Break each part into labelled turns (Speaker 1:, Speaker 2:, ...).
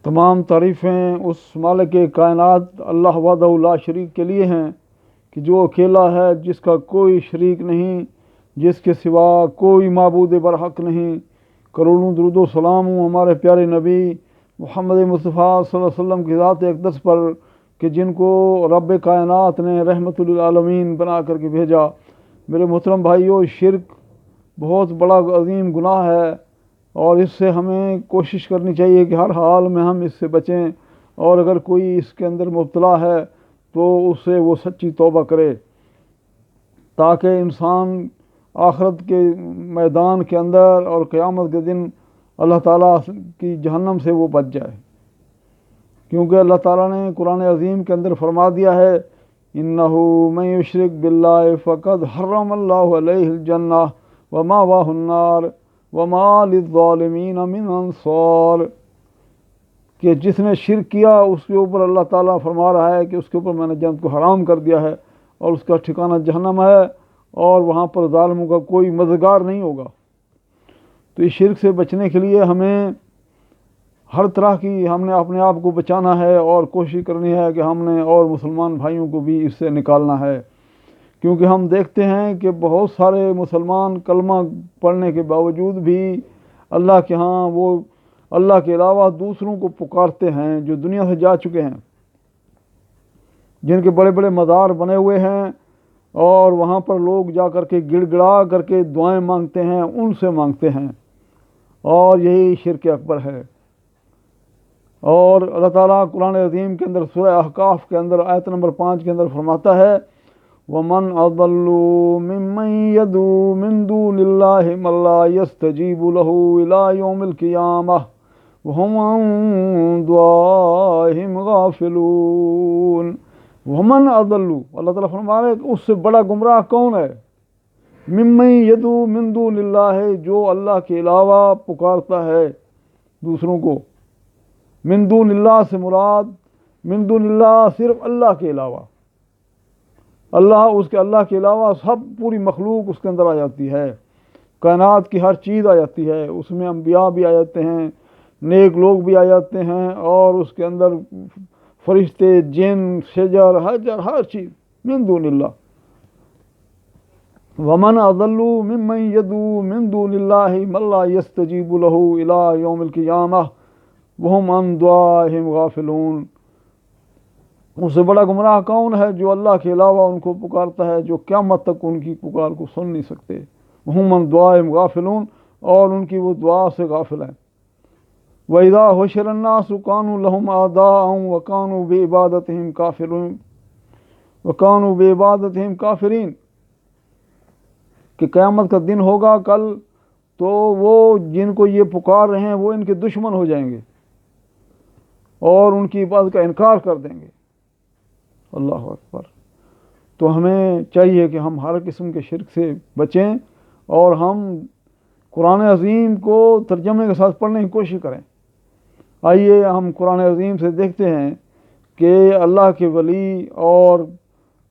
Speaker 1: تمام تعریفیں اس مالک کائنات اللہ وحدہ لا شریک کے لیے ہیں کہ جو اکیلا ہے، جس کا کوئی شریک نہیں، جس کے سوا کوئی معبود برحق نہیں۔ کروڑوں درود و سلام ہوں ہمارے پیارے نبی محمد مصطفیٰ صلی اللہ علیہ وسلم کی ذات اقدس پر کہ جن کو رب کائنات نے رحمت للعالمین بنا کر کے بھیجا۔ میرے محترم بھائیو، شرک بہت بڑا عظیم گناہ ہے، اور اس سے ہمیں کوشش کرنی چاہیے کہ ہر حال میں ہم اس سے بچیں، اور اگر کوئی اس کے اندر مبتلا ہے تو اس سے وہ سچی توبہ کرے، تاکہ انسان آخرت کے میدان کے اندر اور قیامت کے دن اللہ تعالیٰ کی جہنم سے وہ بچ جائے۔ کیونکہ اللہ تعالیٰ نے قرآن عظیم کے اندر فرما دیا ہے، اِنَّهُ مَن يُشْرِكْ بِاللَّهِ فَقَدْ حَرَّمَ اللَّهُ عَلَيْهِ الْجَنَّةَ وَمَأْوَاهُ النَّارُ وَمَا لِلظَّالِمِينَ مِنْ أَنصَارٍ، کہ جس نے شرک کیا اس کے اوپر اللہ تعالیٰ فرما رہا ہے کہ اس کے اوپر میں نے جنت کو حرام کر دیا ہے، اور اس کا ٹھکانہ جہنم ہے، اور وہاں پر ظالموں کا کوئی مددگار نہیں ہوگا۔ تو اس شرک سے بچنے کے لیے ہمیں ہر طرح کی ہم نے اپنے آپ کو بچانا ہے، اور کوشش کرنی ہے کہ ہم نے اور مسلمان بھائیوں کو بھی اس سے نکالنا ہے۔ کیونکہ ہم دیکھتے ہیں کہ بہت سارے مسلمان کلمہ پڑھنے کے باوجود بھی اللہ کے ہاں وہ اللہ کے علاوہ دوسروں کو پکارتے ہیں جو دنیا سے جا چکے ہیں، جن کے بڑے بڑے مزار بنے ہوئے ہیں، اور وہاں پر لوگ جا کر کے گڑ گڑا کر کے دعائیں مانگتے ہیں، ان سے مانگتے ہیں، اور یہی شرک اکبر ہے۔ اور اللہ تعالیٰ قرآن عظیم کے اندر سورہ احقاف کے اندر آیت نمبر 5 کے اندر فرماتا ہے، وَمَنْ أَضَلُّ مِمَّنْ يَدْعُو مِنْ دُونِ اللَّهِ مَن لَّا يَسْتَجِيبُ لَهُ إِلَىٰ يَوْمِ الْقِيَامَةِ وَهُمْ عَن دُعَائِهِمْ غَافِلُونَ۔ وَمَنْ أَضَلُّ، اللہ تعالیٰ فرما رہے ہیں کہ اس سے بڑا گمراہ کون ہے؟ مِمَّن يَدْعُو مِن دُونِ اللَّهِ، جو اللہ کے علاوہ پکارتا ہے دوسروں کو۔ من دون اللہ سے مراد من دون اللہ صرف اللہ کے علاوہ، اللہ کے علاوہ سب پوری مخلوق اس کے اندر آ جاتی ہے، کائنات کی ہر چیز آ جاتی ہے، اس میں انبیاء بھی آ جاتے ہیں، نیک لوگ بھی آ جاتے ہیں، اور اس کے اندر فرشتے، جن، شجر، حجر، ہر چیز من دون اللہ۔ ومن اضل ممن يدعو من دون الله من لا يستجيب له الى يوم القيامه وهم عن دعائهم غافلون۔ اس سے بڑا گمراہ کون ہے؟ جو اللہ کے علاوہ ان کو پکارتا ہے، جو قیامت تک ان کی پکار کو سن نہیں سکتے۔ وهم عن دعائهم غافلون، اور ان کی وہ دعا سے غافل ہیں۔ وَإِذَا حُشِرَ النَّاسُ كَانُوا لَهُمْ أَعْدَاءً وَكَانُوا بِعِبَادَتِهِمْ كَافِرِينَ، کہ قیامت کا دن ہوگا کل، تو وہ جن کو یہ پکار رہے ہیں وہ ان کے دشمن ہو جائیں گے، اور ان کی عبادت کا انکار کر دیں گے۔ اللہ اکبر۔ تو ہمیں چاہیے کہ ہم ہر قسم کے شرک سے بچیں، اور ہم قرآن عظیم کو ترجمے کے ساتھ پڑھنے کی کوشش کریں۔ آئیے ہم قرآن عظیم سے دیکھتے ہیں کہ اللہ کے ولی اور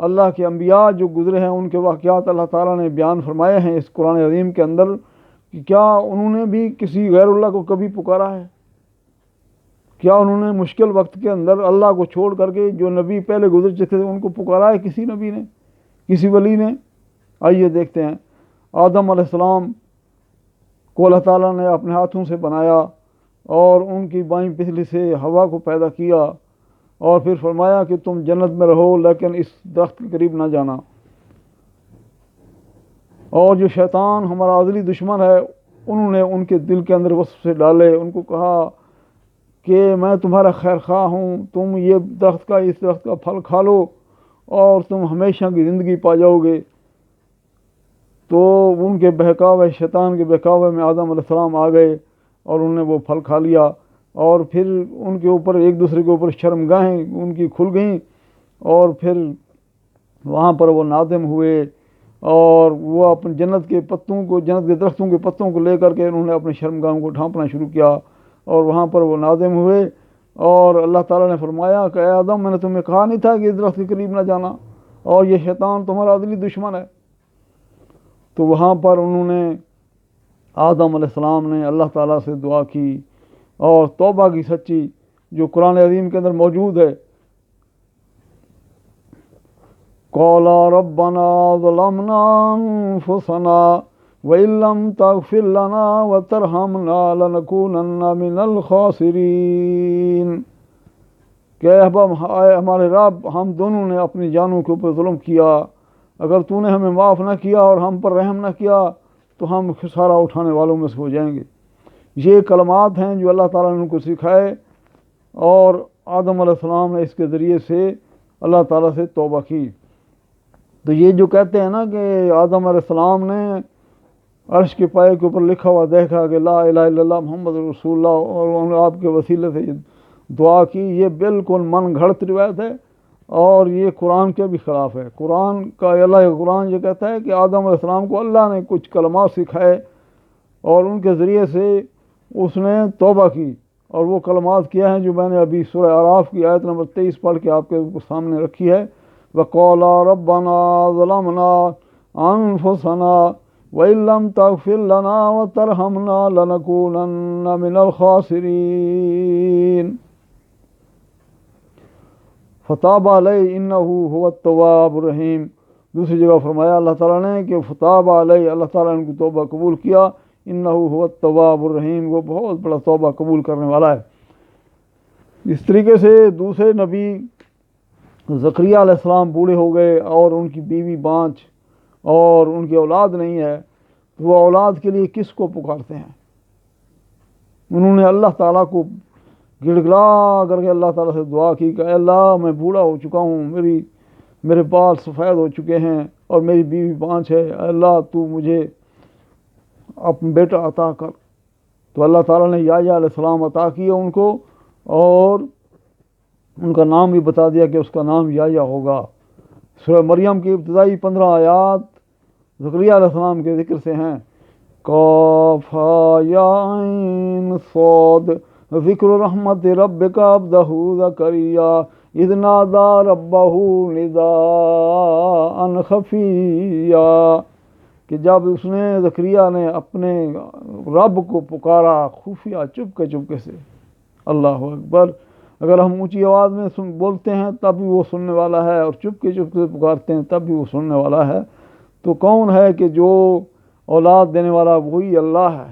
Speaker 1: اللہ کے انبیاء جو گزرے ہیں ان کے واقعات اللہ تعالیٰ نے بیان فرمائے ہیں اس قرآن عظیم کے اندر، کہ کیا انہوں نے بھی کسی غیر اللہ کو کبھی پکارا ہے؟ کیا انہوں نے مشکل وقت کے اندر اللہ کو چھوڑ کر کے جو نبی پہلے گزر چکے تھے ان کو پکارا ہے کسی نبی نے، کسی ولی نے؟ آئیے دیکھتے ہیں۔ آدم علیہ السلام کو اللہ تعالیٰ نے اپنے ہاتھوں سے بنایا، اور ان کی بائیں پسلی سے ہوا کو پیدا کیا، اور پھر فرمایا کہ تم جنت میں رہو لیکن اس درخت کے قریب نہ جانا۔ اور جو شیطان ہمارا ازلی دشمن ہے، انہوں نے ان کے دل کے اندر وسوسے ڈالے، ان کو کہا کہ میں تمہارا خیر خواہ ہوں، تم یہ اس درخت کا پھل کھا لو اور تم ہمیشہ کی زندگی پا جاؤ گے۔ تو ان کے بہکاوے، شیطان کے بہکاوے میں آدم علیہ السلام آ گئے، اور انہوں نے وہ پھل کھا لیا، اور پھر ان کے اوپر ایک دوسرے کے اوپر شرمگاہیں ان کی کھل گئیں، اور پھر وہاں پر وہ نادم ہوئے، اور وہ اپنے جنت کے درختوں کے پتوں کو لے کر کے انہوں نے اپنے شرمگاہوں کو ڈھانپنا شروع کیا، اور وہاں پر وہ نادم ہوئے، اور اللہ تعالیٰ نے فرمایا کہ اے آدم، میں نے تمہیں کہا نہیں تھا کہ اس درخت کے قریب نہ جانا، اور یہ شیطان تمہارا ازلی دشمن ہے۔ تو وہاں پر انہوں نے آدم علیہ السلام نے اللہ تعالیٰ سے دعا کی اور توبہ کی سچی، جو قرآن عظیم کے اندر موجود ہے. قال ربنا ظلمنا انفسنا وإن لم تغفر لنا وترحمنا لنكونن من الخاسرین. کہ اے ہمارے رب، ہم دونوں نے اپنی جانوں کے اوپر ظلم کیا، اگر تو نے ہمیں معاف نہ کیا اور ہم پر رحم نہ کیا تو ہم خسارہ اٹھانے والوں میں سے ہو جائیں گے. یہ کلمات ہیں جو اللہ تعالیٰ نے ان کو سکھائے، اور آدم علیہ السلام نے اس کے ذریعے سے اللہ تعالیٰ سے توبہ کی. تو یہ جو کہتے ہیں نا کہ آدم علیہ السلام نے عرش کے پائے کے اوپر لکھا ہوا دیکھا کہ لا الہ الا اللہ محمد رسول اللہ، اور انہوں نے آپ کے وسیلے سے دعا کی، یہ بالکل من گھڑت روایت ہے، اور یہ قرآن کے بھی خلاف ہے. قرآن کا قرآن یہ کہتا ہے کہ آدم علیہ السلام کو اللہ نے کچھ کلمات سکھائے اور ان کے ذریعے سے اس نے توبہ کی، اور وہ کلمات کیا ہیں جو میں نے ابھی سورہ اعراف کی آیت نمبر 23 پڑھ کے آپ کے سامنے رکھی ہے. وَقَالَ رَبَّنَا ظَلَمْنَا أَنفُسَنَا وَإِن لَّمْ تَغْفِرْ لَنَا وَتَرْحَمْنَا لَنَكُونَنَّ مِنَ الْخَاسِرِينَ. فَتَابَ عَلَيْهِ إِنَّهُ هُوَ التَّوَّابُ الرَّحِيمُ. دوسری جگہ فرمایا اللہ تعالیٰ نے کہ فَتَابَ عَلَيْهِ، اللہ تعالیٰ نے ان کی توبہ قبول کیا. إِنَّهُ هُوَ التَّوَّابُ الرَّحِيمُ، وہ بہت بڑا توبہ قبول کرنے والا ہے. اس طریقے سے دوسرے نبی زکریا علیہ السلام بوڑھے ہو گئے اور ان کی بیوی بانجھ اور ان کی اولاد نہیں ہے، تو وہ اولاد کے لیے کس کو پکارتے ہیں؟ انہوں نے اللہ تعالیٰ کو گڑ گڑا کر کے اللہ تعالیٰ سے دعا کی کہ اے اللہ میں بوڑھا ہو چکا ہوں، میرے بال سفید ہو چکے ہیں اور میری بیوی بانجھ ہے، اے اللہ تو مجھے اپنا بیٹا عطا کر. تو اللہ تعالیٰ نے یحییٰ علیہ السلام عطا کیا ان کو، اور ان کا نام بھی بتا دیا کہ اس کا نام یحییٰ ہوگا. سورہ مریم کی ابتدائی 15 آیات زکریا علیہ السلام کے ذکر سے ہیں. قاف ہا یا عین صاد ذکر رحمت ربک عبدہ زکریا اذ نادی ربہ نداء خفیا. کہ جب اس نے زکریا نے اپنے رب کو پکارا خفیہ، چپکے سے. اللہ اکبر. اگر ہم اونچی آواز میں بولتے ہیں تب بھی وہ سننے والا ہے، اور چپکے سے پکارتے ہیں تب بھی وہ سننے والا ہے. تو کون ہے کہ جو اولاد دینے والا؟ وہی اللہ ہے.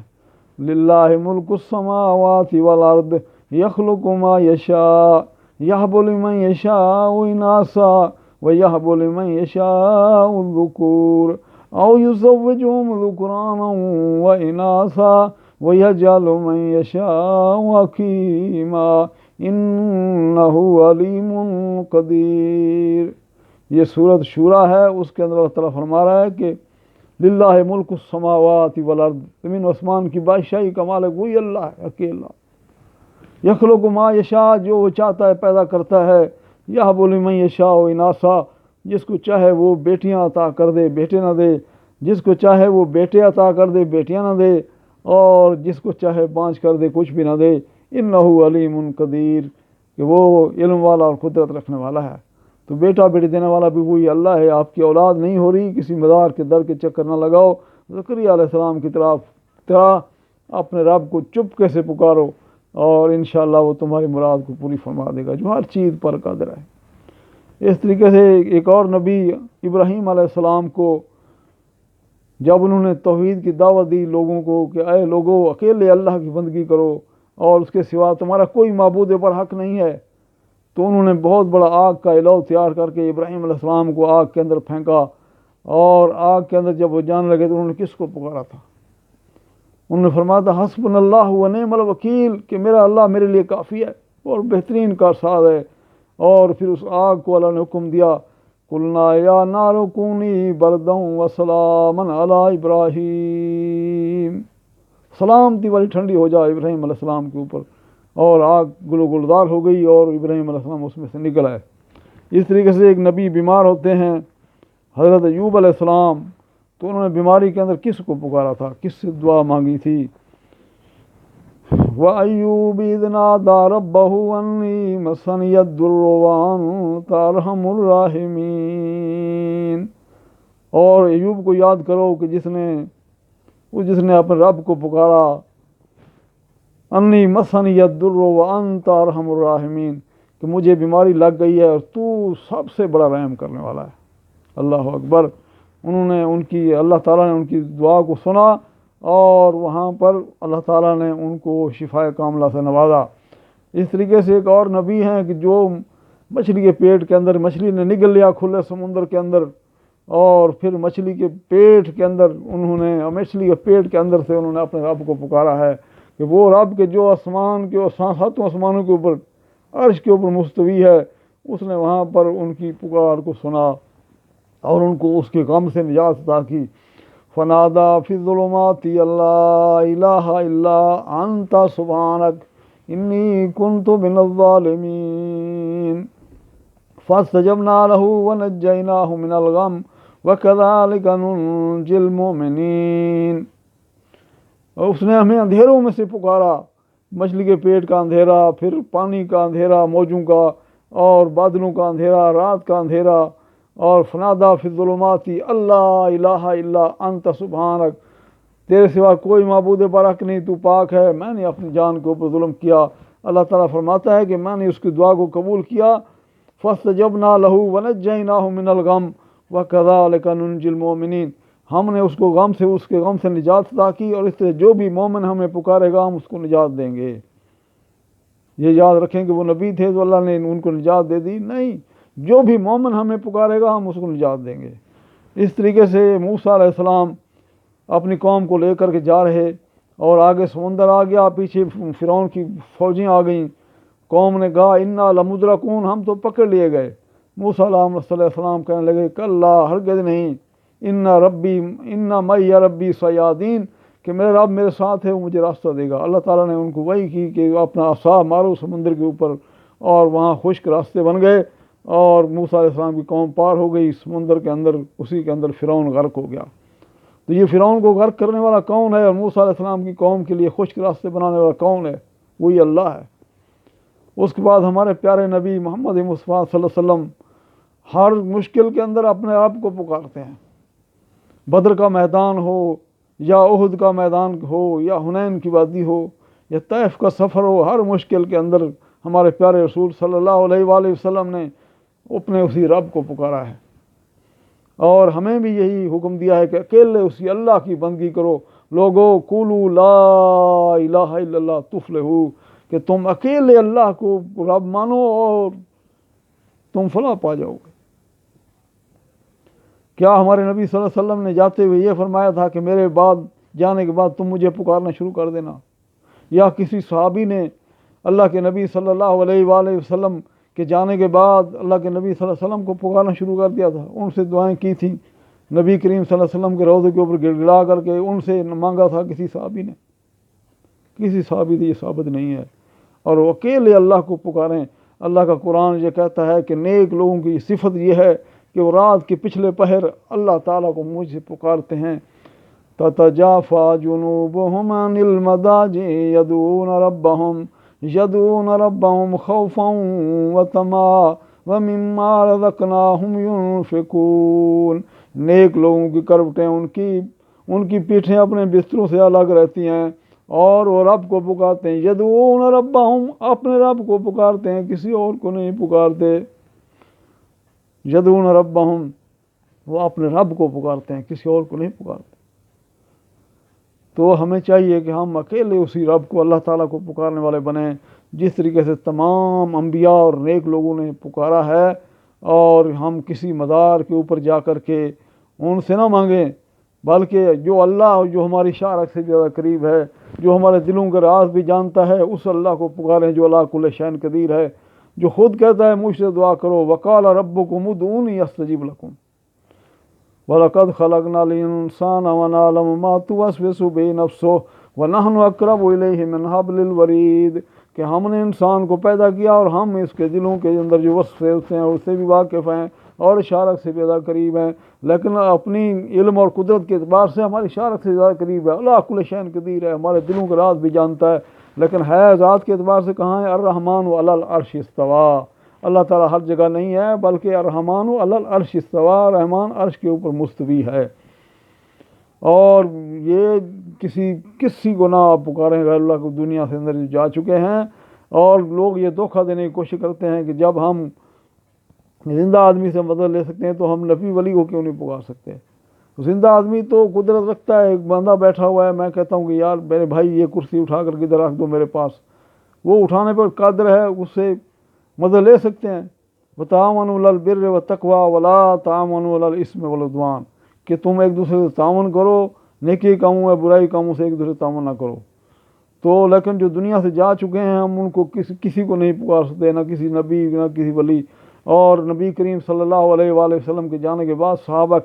Speaker 1: للہ ملک السماوات والارض یخلق ما یشاء یہب لمن یشاء اناثا ویہب لمن یشاء الذکور او یزوجہم ذکرانا واناثا ویجعل من یشاء عقیما انہ علیم قدیر. یہ سورۃ شورا ہے، اس کے اندر اللہ تعالیٰ فرما رہا ہے کہ للہ ملک السماوات والارض، زمین و آسمان کی بادشاہی کا مالک وہی اللہ ہے اکیلا. یخلق ما یشاء، جو وہ چاہتا ہے پیدا کرتا ہے. یہب لمن یشاء اناثا، جس کو چاہے وہ بیٹیاں عطا کر دے بیٹے نہ دے، جس کو چاہے وہ بیٹے عطا کر دے بیٹیاں نہ دے، اور جس کو چاہے بانجھ کر دے کچھ بھی نہ دے. انہ علیم قدیر، کہ وہ علم والا اور قدرت رکھنے والا ہے. تو بیٹا بیٹی دینے والا بھی وہی اللہ ہے. آپ کی اولاد نہیں ہو رہی، کسی مدار کے در کے چکر نہ لگاؤ، زکریا علیہ السلام کی طرح اپنے رب کو چپکے سے پکارو، اور انشاءاللہ وہ تمہاری مراد کو پوری فرما دے گا، جو ہر چیز پر قادر ہے. اس طریقے سے ایک اور نبی ابراہیم علیہ السلام کو جب انہوں نے توحید کی دعوت دی لوگوں کو کہ اے لوگوں اکیلے اللہ کی بندگی کرو اور اس کے سوا تمہارا کوئی معبود پر حق نہیں ہے، تو انہوں نے بہت بڑا آگ کا الو تیار کر کے ابراہیم علیہ السلام کو آگ کے اندر پھینکا، اور آگ کے اندر جب وہ جانے لگے تو انہوں نے کس کو پکارا تھا؟ انہوں نے فرمایا تھا حسبنا اللہ و نعم الوکیل، کہ میرا اللہ میرے لیے کافی ہے اور بہترین کارساز ہے. اور پھر اس آگ کو اللہ نے حکم دیا قلنا یا نار کونی بردا وسلاما علی ابراہیم، سلامتی والی ٹھنڈی ہو جائے ابراہیم علیہ السلام کے اوپر، اور آگ گلو گلدار ہو گئی اور ابراہیم علیہ السلام اس میں سے نکل آئے. اس طریقے سے ایک نبی بیمار ہوتے ہیں حضرت ایوب علیہ السلام، تو انہوں نے بیماری کے اندر کس کو پکارا تھا، کس سے دعا مانگی تھی؟ وَأَيُّوبَ إِذْ نَادَىٰ رَبَّهُ أَنِّي مَسَّنِيَ الضُّرُّ وَأَنتَ أَرْحَمُ الرَّاحِمِينَ. اور ایوب کو یاد کرو کہ جس نے اپنے رب کو پکارا انی مسنی الضر وانت ارحم الراحمین، کہ مجھے بیماری لگ گئی ہے اور تو سب سے بڑا رحم کرنے والا ہے۔ اللہ اکبر۔ انہوں نے اللہ تعالیٰ نے ان کی دعا کو سنا، اور وہاں پر اللہ تعالیٰ نے ان کو شفائے کاملہ سے نوازا۔ اس طریقے سے ایک اور نبی ہیں کہ جو مچھلی کے پیٹ کے اندر، مچھلی نے نگل لیا کھلے سمندر کے اندر، اور پھر مچھلی کے پیٹ کے اندر مچھلی کے پیٹ کے اندر سے انہوں نے اپنے رب کو پکارا ہے، کہ وہ رب کے جو آسمان کے ساتوں آسمانوں کے اوپر عرش کے اوپر مستوی ہے، اس نے وہاں پر ان کی پکار کو سنا اور ان کو اس کے غم سے نجات عطا کی۔ فنادا فی الظلمات اللہ الہ الا انت سبحانک انی کنت من الظالمین فاستجبنا له ونجیناہ من الغم وکذالک ننجی المؤمنین۔ اور اس نے ہمیں اندھیروں میں سے پکارا، مچھلی کے پیٹ کا اندھیرا، پھر پانی کا اندھیرا، موجوں کا اور بادلوں کا اندھیرا، رات کا اندھیرا، اور فنادا فی الظلمات اللہ الہ الا انت سبحانک، تیرے سوا کوئی معبود برحق نہیں، تو پاک ہے، میں نے اپنی جان کے اوپر ظلم کیا۔ اللہ تعالیٰ فرماتا ہے کہ میں نے اس کی دعا کو قبول کیا، فاستجبنا لہ ونجیناہ من الغم وکذالک ننجی المؤمنین، ہم نے اس کے غم سے نجات عطا کی، اور اس طرح جو بھی مومن ہمیں پکارے گا ہم اس کو نجات دیں گے۔ یہ یاد رکھیں کہ وہ نبی تھے تو اللہ نے ان کو نجات دے دی؟ نہیں، جو بھی مومن ہمیں پکارے گا ہم اس کو نجات دیں گے۔ اس طریقے سے موسیٰ علیہ السلام اپنی قوم کو لے کر کے جا رہے، اور آگے سمندر آ گیا، پیچھے فرعون کی فوجیں آ گئیں، قوم نے کہا انا لمدرکون، ہم تو پکڑ لیے گئے۔ موسیٰ علیہ السلام کہنے لگے کلا، ہرگز نہیں، ان معی ربی سیہدین، کہ میرے رب میرے ساتھ ہے، وہ مجھے راستہ دے گا۔ اللہ تعالیٰ نے ان کو وحی کی کہ اپنا عصا مارو سمندر کے اوپر، اور وہاں خشک راستے بن گئے، اور موسیٰ علیہ السلام کی قوم پار ہو گئی سمندر کے اندر، اسی کے اندر فرعون غرق ہو گیا۔ تو یہ فرعون کو غرق کرنے والا کون ہے، اور موسیٰ علیہ السلام کی قوم کے لیے خشک راستے بنانے والا کون ہے؟ وہی اللہ ہے۔ اس کے بعد ہمارے پیارے نبی محمد مصطفیٰ صلی اللہ علیہ وسلم ہر مشکل کے اندر اپنے آپ کو پکارتے ہیں، بدر کا میدان ہو، یا احد کا میدان ہو، یا حنین کی وادی ہو، یا طائف کا سفر ہو، ہر مشکل کے اندر ہمارے پیارے رسول صلی اللہ علیہ وآلہ وسلم نے اپنے اسی رب کو پکارا ہے، اور ہمیں بھی یہی حکم دیا ہے کہ اکیلے اسی اللہ کی بندگی کرو۔ لوگو قولوا لا الہ الا اللہ تفلحو، کہ تم اکیلے اللہ کو رب مانو اور تم فلاح پا جاؤ گے۔ کیا ہمارے نبی صلی اللہ علیہ وسلم نے جاتے ہوئے یہ فرمایا تھا کہ میرے بعد جانے کے بعد تم مجھے پکارنا شروع کر دینا؟ یا کسی صحابی نے اللہ کے نبی صلی اللہ علیہ وآلہ وسلم کے جانے کے بعد اللہ کے نبی صلی اللہ علیہ وسلم کو پکارنا شروع کر دیا تھا، ان سے دعائیں کی تھیں، نبی کریم صلی اللہ علیہ وسلم کے روضے کے اوپر گڑ گڑا کر کے ان سے مانگا تھا کسی صحابی نے؟ کسی صحابی سے یہ ثابت نہیں ہے۔ اور وہ اکیلے اللہ کو پکاریں۔ اللہ کا قرآن یہ کہتا ہے کہ نیک لوگوں کی صفت یہ ہے کہ وہ رات کے پچھلے پہر اللہ تعالیٰ کو مجھ سے پکارتے ہیں۔ تتجافى جنوبهم عن المضاجع يدعون ربهم خوفا وطمعا ومما رزقناهم ينفقون۔ نیک لوگوں کی کروٹیں ان کی پیٹھیں اپنے بستروں سے الگ رہتی ہیں، اور وہ رب کو پکارتے ہیں۔ یدعون ربهم، اپنے رب کو پکارتے ہیں، کسی اور کو نہیں پکارتے۔ یدعون ربهم، وہ اپنے رب کو پکارتے ہیں، کسی اور کو نہیں پکارتے۔ تو ہمیں چاہیے کہ ہم اکیلے اسی رب کو، اللہ تعالیٰ کو پکارنے والے بنیں، جس طریقے سے تمام انبیاء اور نیک لوگوں نے پکارا ہے، اور ہم کسی مدار کے اوپر جا کر کے ان سے نہ مانگیں، بلکہ جو اللہ جو ہماری شارک سے زیادہ قریب ہے، جو ہمارے دلوں کے راز بھی جانتا ہے، اس اللہ کو پکاریں جو اللہ کل شیء قدیر ہے، جو خود کہتا ہے مجھ سے دعا کرو، وقال ربکم ادعونی استجب لکم، وَلَقَدْ خَلَقْنَا الْإِنسَانَ وَنَعْلَمُ مَا تُوَسْوِسُ بِهِ نَفْسُهُ وَنَحْنُ أَقْرَبُ إِلَيْهِ مِنْ حَبْلِ الْوَرِيدِ، کہ ہم نے انسان کو پیدا کیا اور ہم اس کے دلوں کے اندر جو وسوسے ہوتے ہیں اس سے بھی واقف ہیں، اور شارک سے زیادہ قریب ہیں، لیکن اپنی علم اور قدرت کے اعتبار سے ہماری شارک سے زیادہ قریب ہے۔ اللہ کل شیء قدیر ہے، ہمارے دلوں کے راز بھی جانتا ہے، لیکن ہے ذات کے اعتبار سے کہاں ہے؟ الرحمن علی العرش استویٰ، اللہ تعالیٰ ہر جگہ نہیں ہے، بلکہ الرحمن علی العرش استویٰ، رحمان عرش کے اوپر مستوی ہے۔ اور یہ کسی کو نہ آپ پکاریں غیر اللہ کو، دنیا سے اندر جا چکے ہیں۔ اور لوگ یہ دھوکہ دینے کی کوشش کرتے ہیں کہ جب ہم زندہ آدمی سے مدد لے سکتے ہیں تو ہم نبی ولی کو کیوں نہیں پکار سکتے؟ زندہ آدمی تو قدرت رکھتا ہے، ایک بندہ بیٹھا ہوا ہے، میں کہتا ہوں کہ یار میرے بھائی یہ کرسی اٹھا کر کے ادھر رکھ دو میرے پاس، وہ اٹھانے پر قادر ہے، اس سے مدد لے سکتے ہیں۔ وَتَعَاوَنُوا عَلَى الْبِرِّ وَالتَّقْوَىٰ وَلَا تَعَاوَنُوا عَلَى الْإِثْمِ وَالْعُدْوَانِ، کہ تم ایک دوسرے سے تعاون کرو، نیکی کاموں میں، برائی کاموں سے ایک دوسرے سے تعاون نہ کرو۔ تو لیکن جو دنیا سے جا چکے ہیں ہم ان کو کسی کو نہیں پکار سکتے، نہ کسی نبی نہ کسی ولی۔ اور نبی کریم صلی اللہ علیہ وآلہ وسلم کے جانے کے بعد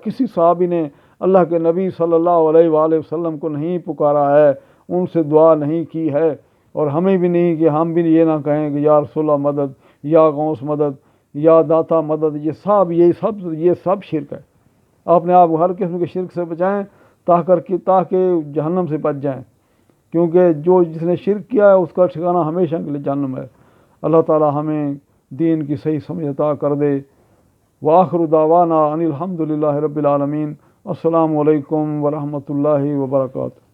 Speaker 1: کسی صحابی نے اللہ کے نبی صلی اللہ علیہ وآلہ وسلم کو نہیں پکارا ہے، ان سے دعا نہیں کی ہے، اور ہمیں بھی نہیں کہ ہم بھی یہ نہ کہیں کہ یا رسول اللہ مدد، یا غوث مدد، یا داتا مدد۔ یہ سب شرک ہے۔ اپنے آپ کو ہر قسم کے شرک سے بچائیں تاکہ جہنم سے بچ جائیں، کیونکہ جس نے شرک کیا ہے اس کا ٹھکانہ ہمیشہ کے لیے جہنم ہے۔ اللہ تعالی ہمیں دین کی صحیح سمجھ عطا کر دے۔ وآخر دعوانا ان الحمد للہ رب العالمین۔ السلام علیکم ورحمۃ اللہ وبرکاتہ۔